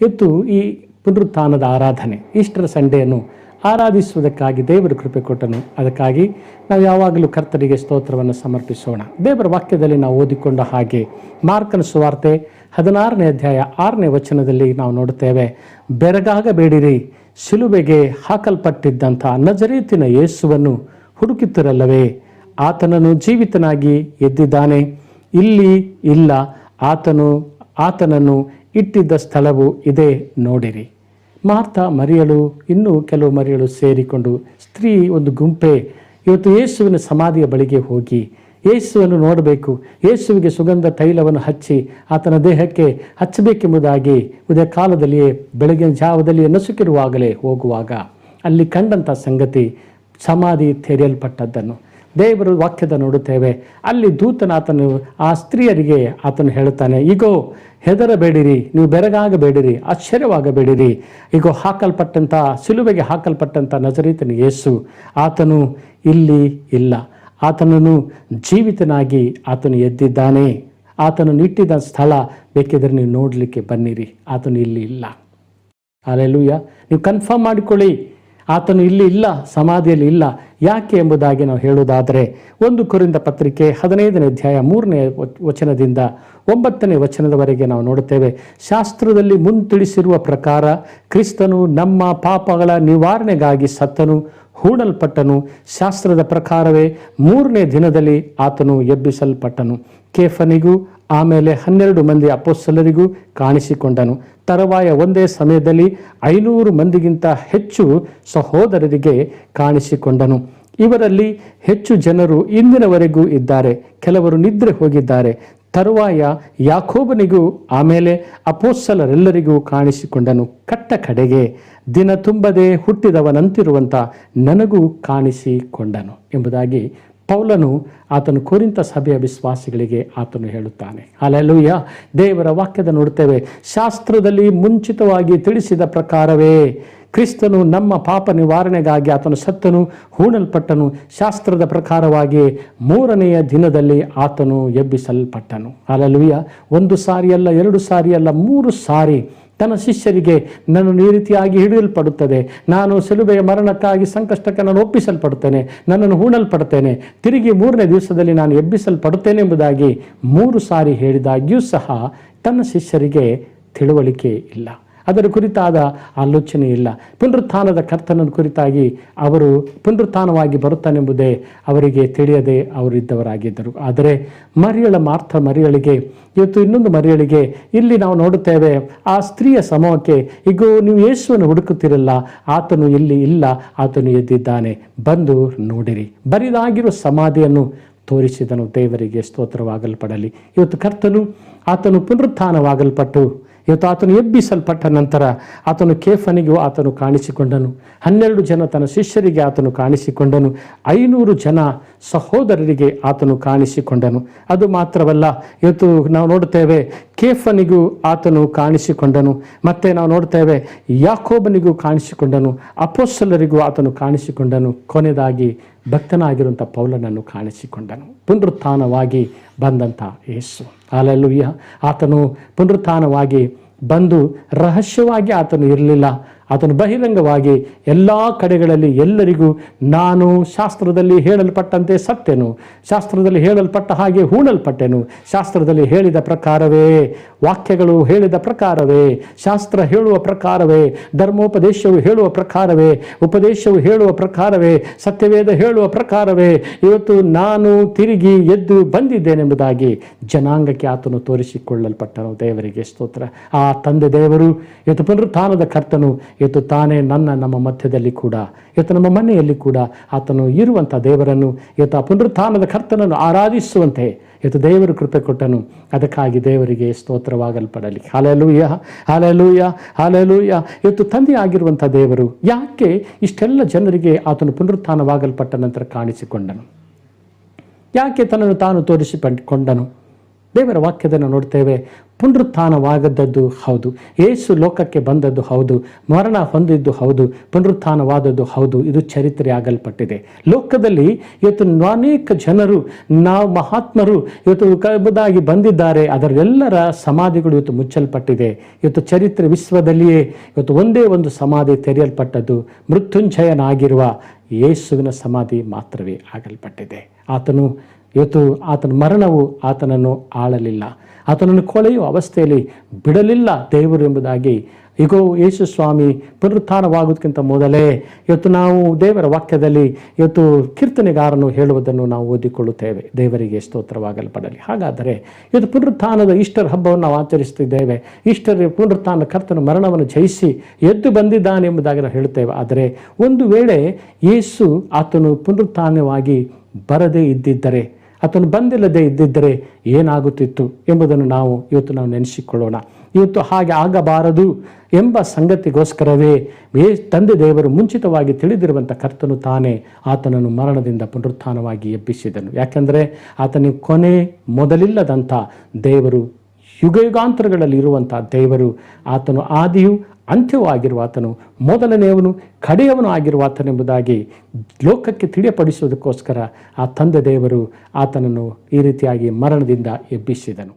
ಇವತ್ತು ಈ ಪುನರುತ್ಥಾನದ ಆರಾಧನೆ ಈಸ್ಟರ್ ಸಂಡೆಯನ್ನು ಆರಾಧಿಸುವುದಕ್ಕಾಗಿ ದೇವರು ಕೃಪೆ ಕೊಟ್ಟನು. ಅದಕ್ಕಾಗಿ ನಾವು ಯಾವಾಗಲೂ ಕರ್ತರಿಗೆ ಸ್ತೋತ್ರವನ್ನು ಸಮರ್ಪಿಸೋಣ. ದೇವರ ವಾಕ್ಯದಲ್ಲಿ ನಾವು ಓದಿಕೊಂಡ ಹಾಗೆ ಮಾರ್ಕನ ಸುವಾರ್ತೆ 16ನೇ ಅಧ್ಯಾಯ 6ನೇ ವಚನದಲ್ಲಿ ನಾವು ನೋಡುತ್ತೇವೆ, ಬೆರಗಾಗಬೇಡಿರಿ, ಶಿಲುಬೆಗೆ ಹಾಕಲ್ಪಟ್ಟಿದ್ದಂಥ ನಜರೇತಿನ ಯೇಸುವನ್ನು ಹುಡುಕುತ್ತಿರಲ್ಲವೇ, ಆತನನ್ನು ಜೀವಿತನಾಗಿ ಎದ್ದಿದ್ದಾನೆ, ಇಲ್ಲಿ ಇಲ್ಲ, ಆತನನ್ನು ಇಟ್ಟಿದ್ದ ಸ್ಥಳವು ಇದೆ, ನೋಡಿರಿ. ಮಾರ್ತಾ, ಮರಿಯಳು, ಇನ್ನೂ ಕೆಲವು ಮರಿಯಳು ಸೇರಿಕೊಂಡು ಸ್ತ್ರೀ ಒಂದು ಗುಂಪೆ ಇವತ್ತು ಯೇಸುವಿನ ಸಮಾಧಿಯ ಬಳಿಗೆ ಹೋಗಿ ಯೇಸುವನ್ನು ನೋಡಬೇಕು, ಯೇಸುವಿಗೆ ಸುಗಂಧ ತೈಲವನ್ನು ಹಚ್ಚಿ ಆತನ ದೇಹಕ್ಕೆ ಹಚ್ಚಬೇಕೆಂಬುದಾಗಿ ಉದಯ ಕಾಲದಲ್ಲಿಯೇ ಬೆಳಗಿನ ಜಾವದಲ್ಲಿ ನಸುಕಿರುವಾಗಲೇ ಹೋಗುವಾಗ ಅಲ್ಲಿ ಕಂಡಂಥ ಸಂಗತಿ ಸಮಾಧಿ ತೆರೆಯಲ್ಪಟ್ಟದ್ದನ್ನು ದೇವರ ವಾಕ್ಯದ ನೋಡುತ್ತೇವೆ. ಅಲ್ಲಿ ದೂತನಾತನು ಆ ಸ್ತ್ರೀಯರಿಗೆ ಆತನು ಹೇಳುತ್ತಾನೆ, ಈಗೋ ಹೆದರಬೇಡಿರಿ, ನೀವು ಬೆರಗಾಗಬೇಡಿರಿ, ಆಶ್ಚರ್ಯವಾಗಬೇಡಿರಿ, ಈಗೋ ಹಾಕಲ್ಪಟ್ಟಂಥ ಶಿಲುಬೆಗೆ ಹಾಕಲ್ಪಟ್ಟಂಥ ನಜರೇತಿನ ಯೇಸು ಆತನು ಇಲ್ಲಿ ಇಲ್ಲ, ಆತನನ್ನು ಜೀವಿತನಾಗಿ ಆತನು ಎದ್ದಿದ್ದಾನೆ, ಆತನನ್ನು ಇಟ್ಟಿದ್ದ ಸ್ಥಳ ಬೇಕಿದ್ರೆ ನೀವು ನೋಡಲಿಕ್ಕೆ ಬನ್ನಿರಿ, ಆತನು ಇಲ್ಲಿ ಇಲ್ಲ. ಹಲ್ಲೆಲೂಯಾ. ನೀವು ಕನ್ಫರ್ಮ್ ಮಾಡಿಕೊಳ್ಳಿ, ಆತನು ಇಲ್ಲಿ ಇಲ್ಲ, ಸಮಾಧಿಯಲ್ಲಿ ಇಲ್ಲ. ಯಾಕೆ ಎಂಬುದಾಗಿ ನಾವು ಹೇಳುವುದಾದರೆ 1 ಕೊರಿಂಥ ಪತ್ರಿಕೆ 15ನೇ ಅಧ್ಯಾಯ 3ನೇ ವಚನದಿಂದ 9ನೇ ವಚನದವರೆಗೆ ನಾವು ನೋಡುತ್ತೇವೆ. ಶಾಸ್ತ್ರದಲ್ಲಿ ಮುಂತಿಳಿಸಿರುವ ಪ್ರಕಾರ ಕ್ರಿಸ್ತನು ನಮ್ಮ ಪಾಪಗಳ ನಿವಾರಣೆಗಾಗಿ ಸತ್ತನು, ಹೂಣಲ್ಪಟ್ಟನು, ಶಾಸ್ತ್ರದ ಪ್ರಕಾರವೇ 3ನೇ ದಿನದಲ್ಲಿ ಆತನು ಎಬ್ಬಿಸಲ್ಪಟ್ಟನು, ಕೇಫನಿಗೂ ಆಮೇಲೆ 12 ಮಂದಿ ಅಪೊಸ್ತಲರಿಗೂ ಕಾಣಿಸಿಕೊಂಡನು, ತರುವಾಯ ಒಂದೇ ಸಮಯದಲ್ಲಿ 500 ಮಂದಿಗಿಂತ ಹೆಚ್ಚು ಸಹೋದರರಿಗೆ ಕಾಣಿಸಿಕೊಂಡನು. ಇವರಲ್ಲಿ ಹೆಚ್ಚು ಜನರು ಇಂದಿನವರೆಗೂ ಇದ್ದಾರೆ, ಕೆಲವರು ನಿದ್ರೆ ಹೋಗಿದ್ದಾರೆ. ತರುವಾಯ ಯಾಕೋಬನಿಗೂ ಆಮೇಲೆ ಅಪೊಸ್ತಲರೆಲ್ಲರಿಗೂ ಕಾಣಿಸಿಕೊಂಡನು, ಕಟ್ಟ ಕಡೆಗೆ ದಿನ ತುಂಬದೆ ಹುಟ್ಟಿದವನಂತಿರುವಂಥ ನನಗೂ ಕಾಣಿಸಿಕೊಂಡನು ಎಂಬುದಾಗಿ ಪೌಲನು ಆತನು ಕೊರಿಂಥ ಸಭೆಯ ವಿಶ್ವಾಸಿಗಳಿಗೆ ಆತನು ಹೇಳುತ್ತಾನೆ. ಹಲ್ಲೆಲೂಯಾ. ದೇವರ ವಾಕ್ಯದ ನೋಡುತ್ತೇವೆ, ಶಾಸ್ತ್ರದಲ್ಲಿ ಮುಂಚಿತವಾಗಿ ತಿಳಿಸಿದ ಪ್ರಕಾರವೇ ಕ್ರಿಸ್ತನು ನಮ್ಮ ಪಾಪ ನಿವಾರಣೆಗಾಗಿ ಆತನು ಸತ್ತನು, ಹೂಣಲ್ಪಟ್ಟನು, ಶಾಸ್ತ್ರದ ಪ್ರಕಾರವಾಗಿ 3ನೆಯ ದಿನದಲ್ಲಿ ಆತನು ಎಬ್ಬಿಸಲ್ಪಟ್ಟನು. ಹಲ್ಲೆಲೂಯಾ. 1 ಸಾರಿ ಅಲ್ಲ, 2 ಸಾರಿ ಅಲ್ಲ, 3 ಸಾರಿ ತನ್ನ ಶಿಷ್ಯರಿಗೆ ನನ್ನನ್ನು ಈ ರೀತಿಯಾಗಿ ಹಿಡಿಯಲ್ಪಡುತ್ತದೆ, ನಾನು ಶಿಲುಬೆಯ ಮರಣಕ್ಕಾಗಿ ಸಂಕಷ್ಟಕ್ಕೆ ನಾನು ಒಪ್ಪಿಸಲ್ಪಡುತ್ತೇನೆ, ನನ್ನನ್ನು ಹೂಣಲ್ಪಡುತ್ತೇನೆ, ತಿರುಗಿ 3ನೇ ದಿವಸದಲ್ಲಿ ನಾನು ಎಬ್ಬಿಸಲ್ಪಡುತ್ತೇನೆ ಎಂಬುದಾಗಿ 3 ಸಾರಿ ಹೇಳಿದಾಗ್ಯೂ ಸಹ ತನ್ನ ಶಿಷ್ಯರಿಗೆ ತಿಳುವಳಿಕೆ ಇಲ್ಲ, ಅದರ ಕುರಿತಾದ ಆಲೋಚನೆ ಇಲ್ಲ. ಪುನರುತ್ಥಾನದ ಕರ್ತನನ್ನು ಕುರಿತಾಗಿ ಅವರು ಪುನರುತ್ಥಾನವಾಗಿ ಬರುತ್ತಾನೆಂಬುದೇ ಅವರಿಗೆ ತಿಳಿಯದೆ ಅವರಿದ್ದವರಾಗಿದ್ದರು. ಆದರೆ ಮರಿಯಳಿಗೆ ಇವತ್ತು ಇನ್ನೊಂದು ಮರಿಯಳಿಗೆ ಇಲ್ಲಿ ನಾವು ನೋಡುತ್ತೇವೆ, ಆ ಸ್ತ್ರೀಯ ಸಮೂಹಕ್ಕೆ, ಈಗ ನೀವು ಯೇಸುವನ್ನು ಹುಡುಕುತ್ತಿರಲ್ಲ, ಆತನು ಇಲ್ಲಿ ಇಲ್ಲ, ಆತನು ಎದ್ದಿದ್ದಾನೆ, ಬಂದು ನೋಡಿರಿ. ಬರಿದಾಗಿರುವ ಸಮಾಧಿಯನ್ನು ತೋರಿಸಿದನು. ದೇವರಿಗೆ ಸ್ತೋತ್ರವಾಗಲ್ಪಡಲಿ. ಇವತ್ತು ಕರ್ತನು ಆತನು ಪುನರುತ್ಥಾನವಾಗಲ್ಪಟ್ಟು ಇವತ್ತು ಆತನು ಎಬ್ಬಿಸಲ್ಪಟ್ಟ ನಂತರ ಆತನು ಕೇಫನಿಗೂ ಆತನು ಕಾಣಿಸಿಕೊಂಡನು, 12 ಜನ ತನ್ನ ಶಿಷ್ಯರಿಗೆ ಆತನು ಕಾಣಿಸಿಕೊಂಡನು, 500 ಜನ ಸಹೋದರರಿಗೆ ಆತನು ಕಾಣಿಸಿಕೊಂಡನು. ಅದು ಮಾತ್ರವಲ್ಲ, ಇವತ್ತು ನಾವು ನೋಡುತ್ತೇವೆ ಕೇಫನಿಗೂ ಆತನು ಕಾಣಿಸಿಕೊಂಡನು, ಮತ್ತೆ ನಾವು ನೋಡ್ತೇವೆ ಯಾಕೋಬನಿಗೂ ಕಾಣಿಸಿಕೊಂಡನು, ಅಪೊಸ್ತಲರಿಗೂ ಆತನು ಕಾಣಿಸಿಕೊಂಡನು, ಕೊನೆಯದಾಗಿ ಭಕ್ತನಾಗಿರುವಂಥ ಪೌಲನನ್ನು ಕಾಣಿಸಿಕೊಂಡನು. ಪುನರುತ್ಥಾನವಾಗಿ ಬಂದಂಥ ಯೇಸು. ಹಲ್ಲೆಲೂಯಾ. ಆತನು ಪುನರುತ್ಥಾನವಾಗಿ ಬಂದು ರಹಸ್ಯವಾಗಿ ಆತನು ಇರಲಿಲ್ಲ, ಆತನು ಬಹಿರಂಗವಾಗಿ ಎಲ್ಲ ಕಡೆಗಳಲ್ಲಿ ಎಲ್ಲರಿಗೂ ನಾನು ಶಾಸ್ತ್ರದಲ್ಲಿ ಹೇಳಲ್ಪಟ್ಟಂತೆ ಸತ್ಯನು, ಶಾಸ್ತ್ರದಲ್ಲಿ ಹೇಳಲ್ಪಟ್ಟ ಹಾಗೆ ಹೂಣಲ್ಪಟ್ಟೆನು, ಶಾಸ್ತ್ರದಲ್ಲಿ ಹೇಳಿದ ಪ್ರಕಾರವೇ, ವಾಕ್ಯಗಳು ಹೇಳಿದ ಪ್ರಕಾರವೇ, ಶಾಸ್ತ್ರ ಹೇಳುವ ಪ್ರಕಾರವೇ, ಧರ್ಮೋಪದೇಶವು ಹೇಳುವ ಪ್ರಕಾರವೇ, ಉಪದೇಶವು ಹೇಳುವ ಪ್ರಕಾರವೇ, ಸತ್ಯವೇದ ಹೇಳುವ ಪ್ರಕಾರವೇ ಇವತ್ತು ನಾನು ತಿರುಗಿ ಎದ್ದು ಬಂದಿದ್ದೇನೆಂಬುದಾಗಿ ಜನಾಂಗಕ್ಕೆ ಆತನು ತೋರಿಸಿಕೊಳ್ಳಲ್ಪಟ್ಟನು. ದೇವರಿಗೆ ಸ್ತೋತ್ರ. ಆ ತಂದೆ ದೇವರು ಇವತ್ತು ಪುನರುತ್ಥಾನದ ಕರ್ತನು ಇವತ್ತು ತಾನೇ ನಮ್ಮ ಮಧ್ಯದಲ್ಲಿ ಕೂಡ, ಇವತ್ತು ನಮ್ಮ ಮನೆಯಲ್ಲಿ ಕೂಡ ಆತನು ಇರುವಂಥ ದೇವರನ್ನು, ಇವತ್ತು ಆ ಪುನರುತ್ಥಾನದ ಕರ್ತನನ್ನು ಆರಾಧಿಸುವಂತೆ ಇವತ್ತು ದೇವರು ಕೃಪೆ ಕೊಟ್ಟನು. ಅದಕ್ಕಾಗಿ ದೇವರಿಗೆ ಸ್ತೋತ್ರವಾಗಲ್ಪಡಲಿ. Hallelujah, hallelujah, hallelujah. ಇವತ್ತು ತಂದೆ ಆಗಿರುವಂಥ ದೇವರು ಯಾಕೆ ಇಷ್ಟೆಲ್ಲ ಜನರಿಗೆ ಆತನು ಪುನರುತ್ಥಾನವಾಗಲ್ಪಟ್ಟ ನಂತರ ಕಾಣಿಸಿಕೊಂಡನು? ಯಾಕೆ ತನ್ನನ್ನು ತಾನು ತೋರಿಸಿಕೊಂಡನು? ದೇವರ ವಾಕ್ಯದಲ್ಲಿ ನೋಡ್ತೇವೆ, ಪುನರುತ್ಥಾನವಾಗದ್ದು ಹೌದು, ಯೇಸು ಲೋಕಕ್ಕೆ ಬಂದದ್ದು ಹೌದು, ಮರಣ ಹೊಂದಿದ್ದು ಹೌದು, ಪುನರುತ್ಥಾನವಾದದ್ದು ಹೌದು. ಇದು ಚರಿತ್ರೆ ಆಗಲ್ಪಟ್ಟಿದೆ. ಲೋಕದಲ್ಲಿ ಇವತ್ತು ಅನೇಕ ಜನರು, ನಾವು ಮಹಾತ್ಮರು ಇವತ್ತು ಎಂಬುದಾಗಿ ಬಂದಿದ್ದಾರೆ. ಅದರೆಲ್ಲರ ಸಮಾಧಿಗಳು ಇವತ್ತು ಮುಚ್ಚಲ್ಪಟ್ಟಿದೆ. ಇವತ್ತು ಚರಿತ್ರೆ ವಿಶ್ವದಲ್ಲಿಯೇ ಇವತ್ತು ಒಂದೇ ಒಂದು ಸಮಾಧಿ ತೆರೆಯಲ್ಪಟ್ಟದ್ದು, ಮೃತ್ಯುಂಜಯನಾಗಿರುವ ಯೇಸುವಿನ ಸಮಾಧಿ ಮಾತ್ರವೇ ಆಗಲ್ಪಟ್ಟಿದೆ. ಆತನ ಮರಣವು ಆತನನ್ನು ಆಳಲಿಲ್ಲ, ಆತನನ್ನು ಕೊಳೆಯುವ ಅವಸ್ಥೆಯಲ್ಲಿ ಬಿಡಲಿಲ್ಲ ದೇವರು ಎಂಬುದಾಗಿ ಈಗೋ ಯೇಸು ಸ್ವಾಮಿ ಪುನರುತ್ಥಾನವಾಗೋದಕ್ಕಿಂತ ಮೊದಲೇ ಇವತ್ತು ನಾವು ದೇವರ ವಾಕ್ಯದಲ್ಲಿ ಇವತ್ತು ಕೀರ್ತನೆಗಾರನು ಹೇಳುವುದನ್ನು ನಾವು ಓದಿಕೊಳ್ಳುತ್ತೇವೆ. ದೇವರಿಗೆ ಸ್ತೋತ್ರವಾಗಲ್ಪಡಲಿ. ಹಾಗಾದರೆ ಇವತ್ತು ಪುನರುತ್ಥಾನದ ಈಸ್ಟರ್ ಹಬ್ಬವನ್ನು ನಾವು ಆಚರಿಸ್ತಿದ್ದೇವೆ. ಈಸ್ಟರ್ ಪುನರುತ್ಥಾನ ಕರ್ತನ ಮರಣವನ್ನು ಜಯಿಸಿ ಎದ್ದು ಬಂದಿದ್ದಾನೆ ಎಂಬುದಾಗಿ ನಾವು ಹೇಳುತ್ತೇವೆ. ಆದರೆ ಒಂದು ವೇಳೆ ಯೇಸು ಆತನು ಪುನರುತ್ಥಾನವಾಗಿ ಬರದೇ ಇದ್ದಿದ್ದರೆ, ಆತನು ಬಂದಿಲ್ಲದೆ ಇದ್ದಿದ್ದರೆ ಏನಾಗುತ್ತಿತ್ತು ಎಂಬುದನ್ನು ಇವತ್ತು ನಾವು ನೆನೆಸಿಕೊಳ್ಳೋಣ. ಇವತ್ತು ಹಾಗೆ ಆಗಬಾರದು ಎಂಬ ಸಂಗತಿಗೋಸ್ಕರವೇ ತಂದೆ ದೇವರು ಮುಂಚಿತವಾಗಿ ತಿಳಿದಿರುವಂಥ ಕರ್ತನು ತಾನೇ ಆತನನ್ನು ಮರಣದಿಂದ ಪುನರುತ್ಥಾನವಾಗಿ ಎಬ್ಬಿಸಿದನು. ಯಾಕೆಂದರೆ ಆತನಿಗೆ ಕೊನೆ ಮೊದಲಿಲ್ಲದಂಥ ದೇವರು, ಯುಗಯುಗಾಂತರಗಳಲ್ಲಿ ಇರುವಂಥ ದೇವರು, ಆತನು ಆದಿಯು ಅಂತ್ಯವೂ ಆಗಿರುವ ಆತನು, ಮೊದಲನೆಯವನು ಕಡೆಯವನು ಆಗಿರುವ ಆತನೆಂಬುದಾಗಿ ಲೋಕಕ್ಕೆ ತಿಳಿಯಪಡಿಸುವುದಕ್ಕೋಸ್ಕರ ಆ ತಂದೆ ದೇವರು ಆತನನ್ನು ಈ ರೀತಿಯಾಗಿ ಮರಣದಿಂದ ಎಬ್ಬಿಸಿದನು.